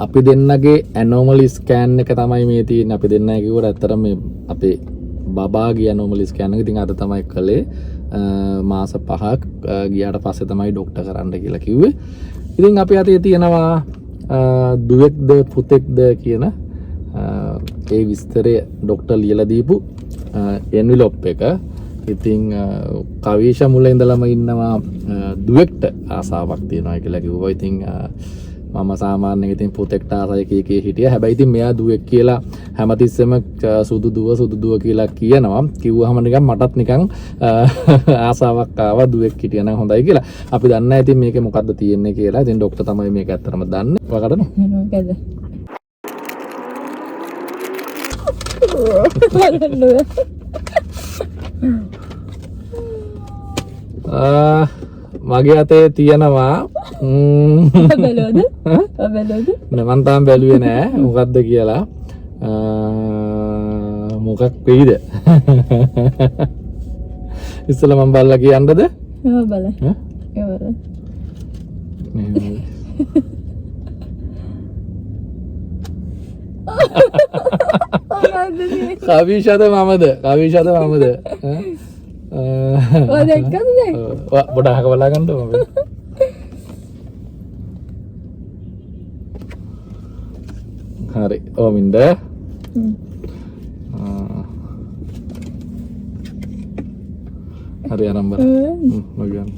අපි දෙන්නගේ ඇනෝමලි ස්කෑන් එක තමයි මේ තියෙන්නේ. අපි දෙන්නයි කිව්වට ඇත්තටම මේ අපේ බබාගේ ඇනෝමලි ස්කෑන් එක ඉතින් අද තමයි කළේ. මාස 5ක් ගියාට පස්සේ තමයි ડોක්ටර් කරන්න කියලා කිව්වේ. ඉතින් අපි අතේ තියෙනවා දුවෙක්ද පුතෙක්ද කියන ඒ විස්තරය ડોක්ටර් ලියලා දීපු එන්විලොප් එක. ඉතින් කවීෂ මුල ඉඳලම ඉන්නවා දුවෙක්ට ආසාවක් තියෙනවා කියලා කිව්වා. ඉතින් මම සාමාන්‍යයෙන් ඉතින් පුතෙක්ට ආසයි කී හිටියා. හැබැයි ඉතින් මෙයා දුවෙක් කියලා හැමතිස්සෙම සුදු දුව කියලා කියනවා. කිව්වහම නිකන් මටත් නිකන් ආසාවක් ආවා දුවෙක් හිටියා නම් හොඳයි කියලා. අපි දන්නේ නැහැ ඉතින් මේකේ මොකද්ද තියෙන්නේ කියලා. ඉතින් ડોක්ටර් තමයි මේක ඇත්තටම දන්නේ. වකටද? මගේ අතේ තියෙනවා මම තාම බැලුවේ නෑ මොකක්ද කියලා. මොකක් වෙයිද ඉස්සෙල්ලා මම බලලා කියන්නද? බලන්න. කවිෂාද මමද? ඔය දැක්කද දැන්? පොඩ අහක බලා ගන්නද මම? හරි. ඕමින්ද? හරි ආරම්භ. මගියන්.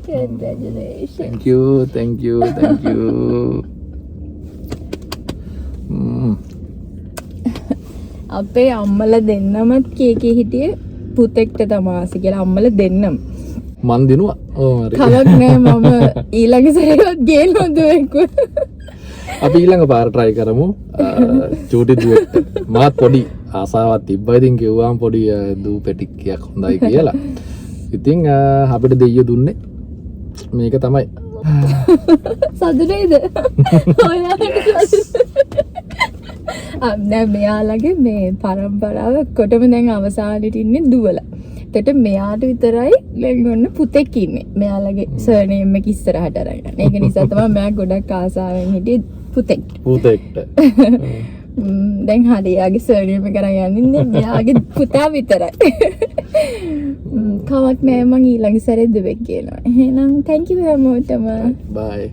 Congratulations. Thank you. අපේ අම්මලා දෙන්නමත් කීකී හිටියේ පුතෙක්ට තමාස කියලා අම්මලා දෙන්නම. මන් දිනුවා. හරි. කලක් නෑ මම ඊළඟ සැරේවත් ගේනවා දුවෙක්. අපි ඊළඟ පාර try කරමු. චූටි දුවෙක්ට. මාත් පොඩි ආසාවක් තිබ්බා. ඉතින් කිව්වාම පොඩි දූ පැටික්කයක් හොඳයි කියලා. ඉතින් අපිට දෙයිය දුන්නේ මේක තමයි. සතුටේද? දැන් මෙයාලගේ මේ පරම්පරාව කොටම දැන් අවසානෙට ඉන්නේ දුවලා. එතකොට මෙයාට විතරයි දැන් ඔන්න පුතෙක් ඉන්නේ. මෙයාලගේ සර්නේම් එක ඉස්සරහට අරගෙන. ඒක නිසා තමයි මෙයා ගොඩක් ආසාවෙන් හිටියේ පුතෙක්ට. දැන් හරි යාගේ සර්නේම් එක අරන් යන්නේ මෙයාගේ පුතා විතරයි. කවක් නෑ මං ඊළඟ සැරේ දුවෙක් කියනවා. එහෙනම් thank you හැමෝටම. Bye.